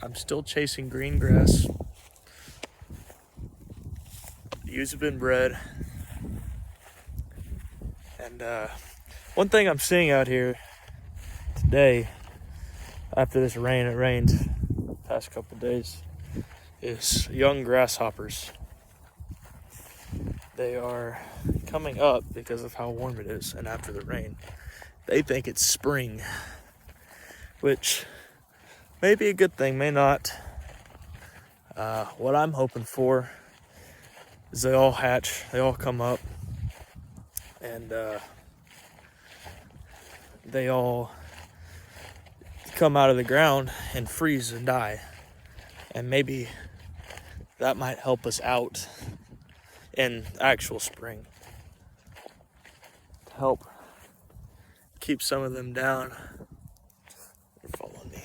I'm still chasing green grass. The ewes have been bred. And one thing I'm seeing out here today, after this rain, it rained the past couple days, is young grasshoppers. They are coming up because of how warm it is, and after the rain, they think it's spring, which may be a good thing, may not. What I'm hoping for is they all hatch, they all come up, and they all come out of the ground and freeze and die. And maybe that might help us out in actual spring to help keep some of them down. You're following me.